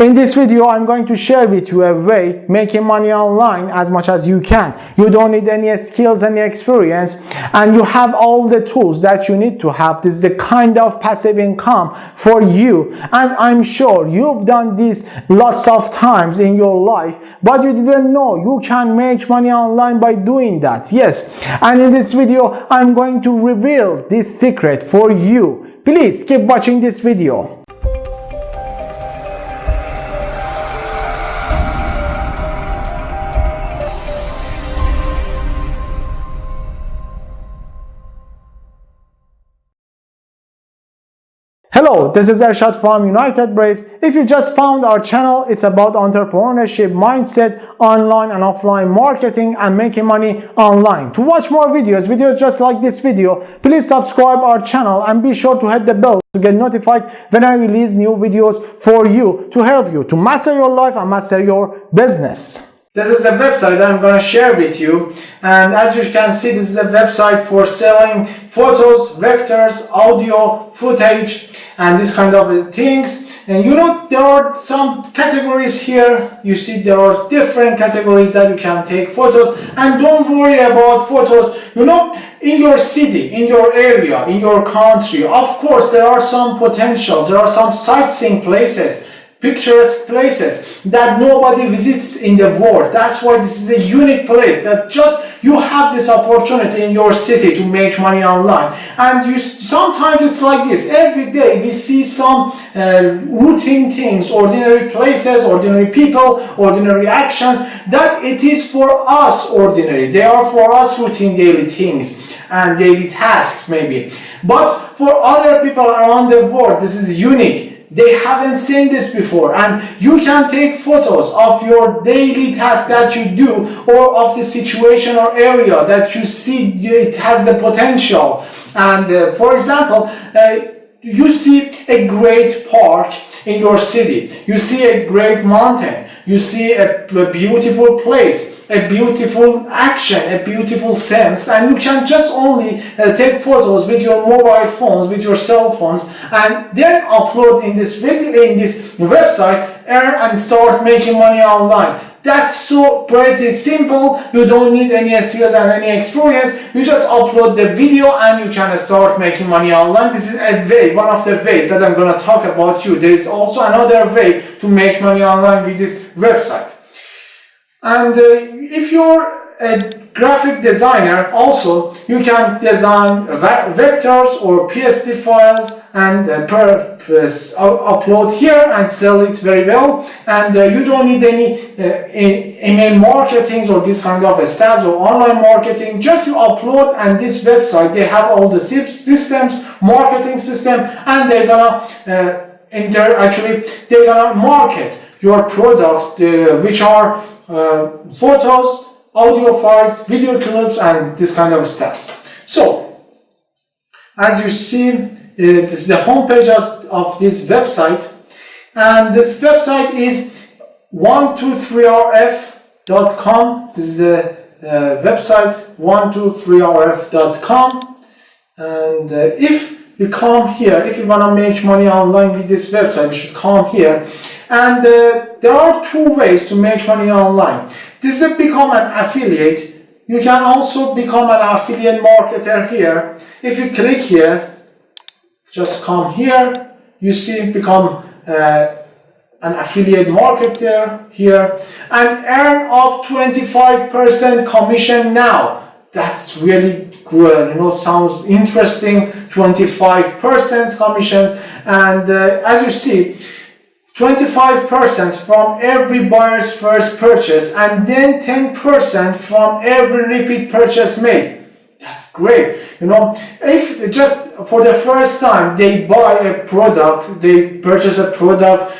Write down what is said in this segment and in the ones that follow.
In this video, I'm going to share with you a way making money online as much as you can. You don't need any skills, any experience, and you have all the tools that you need to have. This is the kind of passive income for you. And I'm sure you've done this lots of times in your life, but you didn't know you can make money online by doing that. Yes, and in this video, I'm going to reveal this secret for you. Please keep watching this video. Hello, this is Ershad from United Braves. If you just found our channel, it's about entrepreneurship, mindset, online and offline marketing and making money online. To watch more videos just like this video, please subscribe our channel and be sure to hit the bell to get notified when I release new videos for you to help you to master your life and master your business. This is the website that I'm going to share with you, and as you can see, this is a website for selling photos, vectors, audio, footage and this kind of things. And you know, there are some categories here. You see there are different categories that you can take photos, and don't worry about photos. You know, in your city, in your area, in your country, of course there are some potentials, there are some sightseeing places, picturesque places that nobody visits in the world. That's why this is a unique place that just you have this opportunity in your city to make money online. And you sometimes it's like this. Every day we see some routine things, ordinary places, ordinary people, ordinary actions that it is for us ordinary. They are for us routine daily things and daily tasks maybe. But for other people around the world, this is unique. They haven't seen this before, and you can take photos of your daily task that you do or of the situation or area that you see it has the potential. And for example, you see a great park in your city, you see a great mountain, you see a beautiful place, a beautiful action, a beautiful sense, and you can just only take photos with your mobile phones, with your cell phones, and then upload in this video, in this website, earn and start making money online. That's so pretty simple. You don't need any skills and any experience. You just upload the video and you can start making money online. This is a way, one of the ways that I'm going to talk about you. There is also another way to make money online with this website. And if you're a graphic designer, also you can design vectors or PSD files and upload here and sell it very well. And you don't need any email marketing or this kind of stuff or online marketing. Just you upload, and this website, they have all the systems, marketing system, and they're gonna they're gonna market your products, which are photos, audio files, video clips, and this kind of stuff. So, as you see, this is the homepage of this website, and this website is 123rf.com. This is the website 123rf.com, and if you come here, if you want to make money online with this website, you should come here. And there are two ways to make money online. This is become an affiliate. You can also become an affiliate marketer here. If you click here, just come here, you see become an affiliate marketer here and earn up 25% commission now. That's really good, you know, sounds interesting. 25% commissions, and as you see, 25% from every buyer's first purchase, and then 10% from every repeat purchase made. That's great. You know, if just for the first time they buy a product, they purchase a product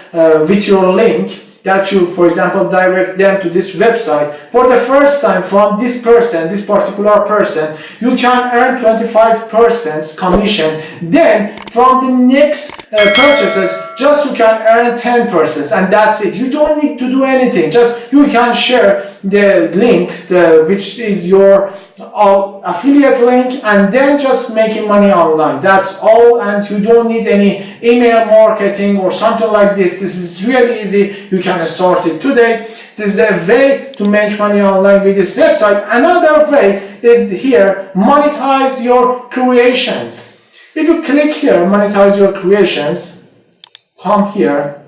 with your link, that you, for example, direct them to this website, for the first time from this person, this particular person, you can earn 25% commission. Then from the next purchases, just you can earn 10%, and that's it. You don't need to do anything. Just you can share the link, which is your affiliate link and then just making money online. That's all, and you don't need any email marketing or something like this. This is really easy. You can start it today. This is a way to make money online with this website. Another way is here, monetize your creations. If you click here, monetize your creations, come here.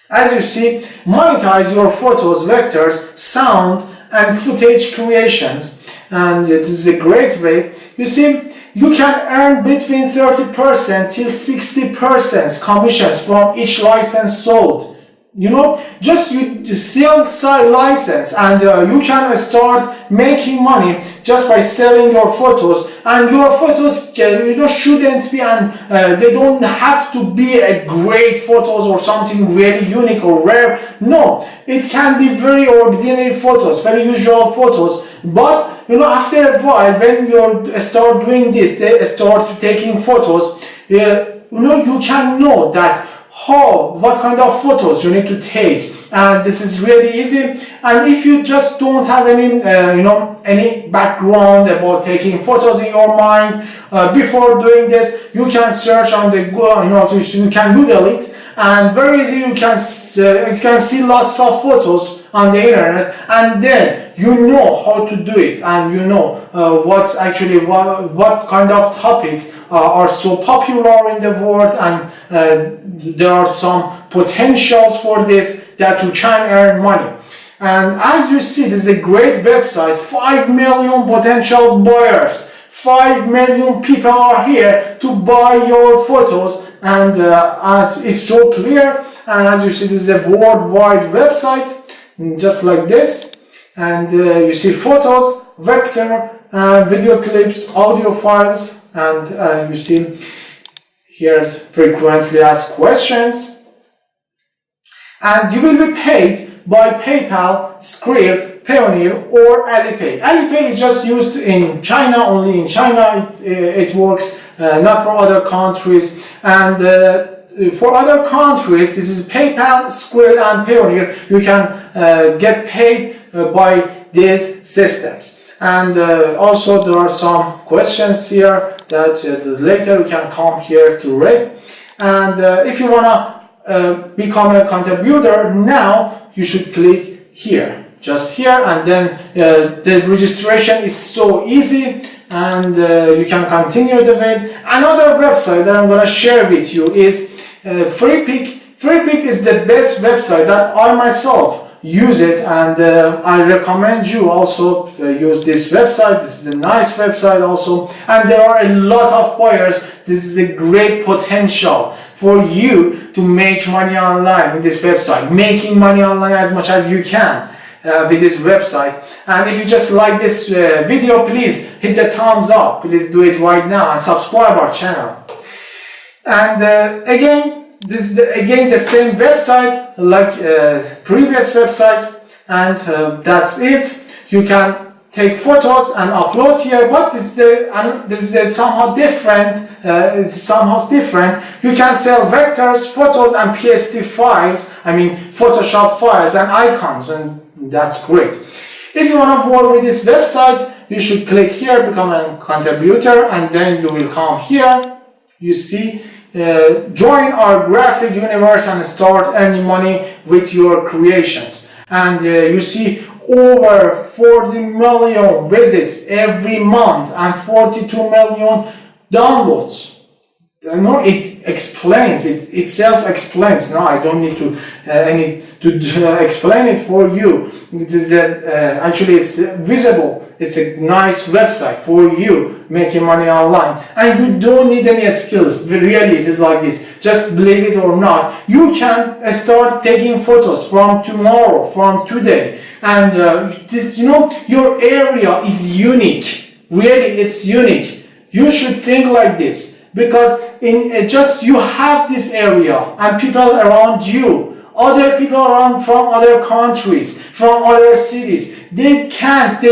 As you see, monetize your photos, vectors, sound, and footage creations. And it is a great way. You see, you can earn between 30% till 60% commissions from each license sold. You know, just you sell license, and you can start making money just by selling your photos. And your photos, shouldn't be, and they don't have to be a great photos or something really unique or rare. No, it can be very ordinary photos, very usual photos. But after a while, when you start doing this, they start taking photos. You can know that what kind of photos you need to take, and this is really easy. And if you just don't have any any background about taking photos in your mind before doing this, you can search on the Google, you can Google it, and very easy you can see lots of photos on the internet, and then you know how to do it, and what kind of topics are so popular in the world, and there are some potentials for this that you can earn money. And as you see, this is a great website. 5 million potential buyers, 5 million people are here to buy your photos, and it's so clear. And as you see, this is a worldwide website, just like this. And you see photos, vector, video clips, audio files, and you see here frequently asked questions. And you will be paid by PayPal, Skrill, Payoneer, or Alipay. Alipay is just used in China, only in China it works, not for other countries. And for other countries, this is PayPal, Skrill, and Payoneer. You can get paid by these systems. And also there are some questions here that later you can come here to read. And if you wanna become a contributor now, you should click here, just here, and then the registration is so easy, and you can continue the way. Another website that I'm gonna share with you is Freepik. Freepik is the best website that I myself use it, and I recommend you also use this website. This is a nice website also, and there are a lot of buyers. This is a great potential for you to make money online with this website, making money online as much as you can with this website. And if you just like this video, please hit the thumbs up. Please do it right now and subscribe our channel. And again, this is the same website like previous website, and that's it. You can take photos and upload here, but this is somehow different. It's somehow different. You can sell vectors, photos, and PSD files. Photoshop files and icons, and that's great. If you want to work with this website, you should click here, become a contributor, and then you will come here. You see, join our graphic universe and start earning money with your creations. And you see over 40 million visits every month and 42 million downloads. It explains, it self-explains. No, I don't need to explain it for you. It is actually it's visible. It's a nice website for you making money online, and you don't need any skills. Really, it is like this. Just believe it or not, you can start taking photos from tomorrow, from today, and your area is unique. Really, it's unique. You should think like this, because you have this area, and people around you, other people around from other countries, from other cities, they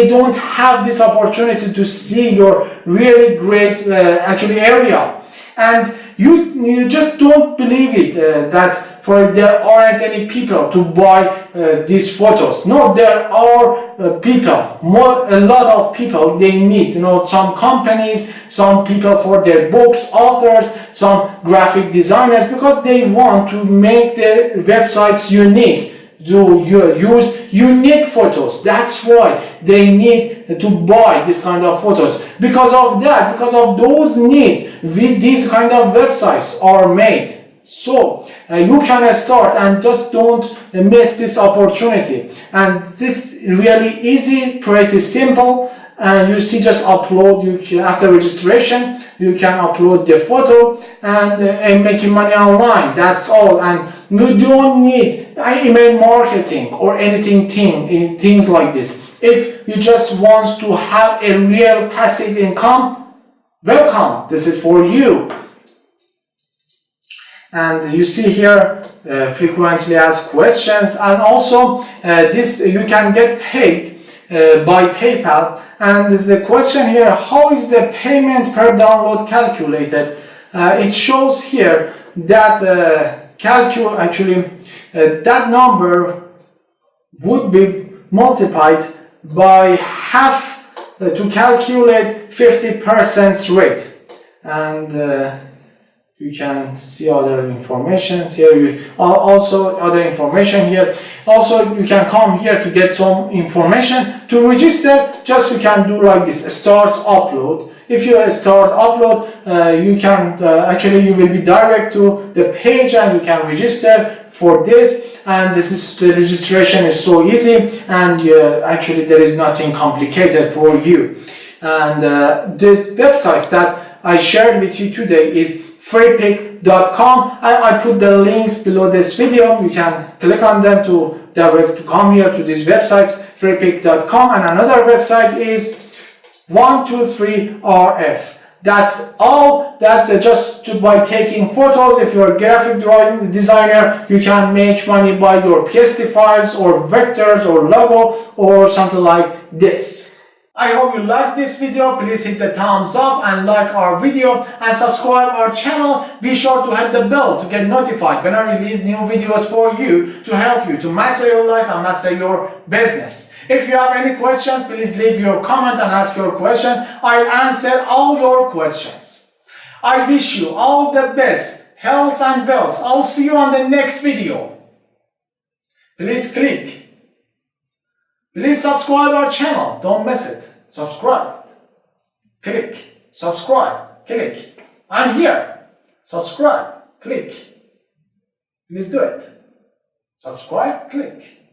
don't have this opportunity to see your really great area. And you just don't believe it that there aren't any people to buy these photos. No, there are a lot of people they need, some companies, some people for their books, authors, some graphic designers, because they want to make their websites unique, to use unique photos. That's why they need to buy this kind of photos. Because of that, because of those needs, these kind of websites are made. So you can start and just don't miss this opportunity. And this really easy, pretty simple. And you see, just upload. After registration, you can upload the photo and making money online. That's all. And you don't need email marketing or things like this. If you just want to have a real passive income, welcome. This is for you. And you see here frequently asked questions, and also this you can get paid by PayPal. And there's a question here: how is the payment per download calculated? It shows here that that number would be multiplied by half to calculate 50% rate. And you can see other information here. Also other information here. Also you can come here to get some information. To register, just you can do like this: start upload. If you start upload, you can you will be direct to the page and you can register for this. And the registration is so easy, and there is nothing complicated for you. And the websites that I shared with you today is Freepik.com. I put the links below this video. You can click on them to come here to these websites, Freepik.com. And another website is 123RF. That's all. That just by taking photos. If you're a graphic designer, you can make money by your PSD files or vectors or logo or something like this. I hope you liked this video. Please hit the thumbs up and like our video and subscribe our channel. Be sure to hit the bell to get notified when I release new videos for you, to help you to master your life and master your business. If you have any questions, please leave your comment and ask your question. I'll answer all your questions. I wish you all the best, health and wealth. I'll see you on the next video. Please click. Please subscribe our channel. Don't miss it. Subscribe. Click. Subscribe. Click. I'm here. Subscribe. Click. Please do it. Subscribe. Click.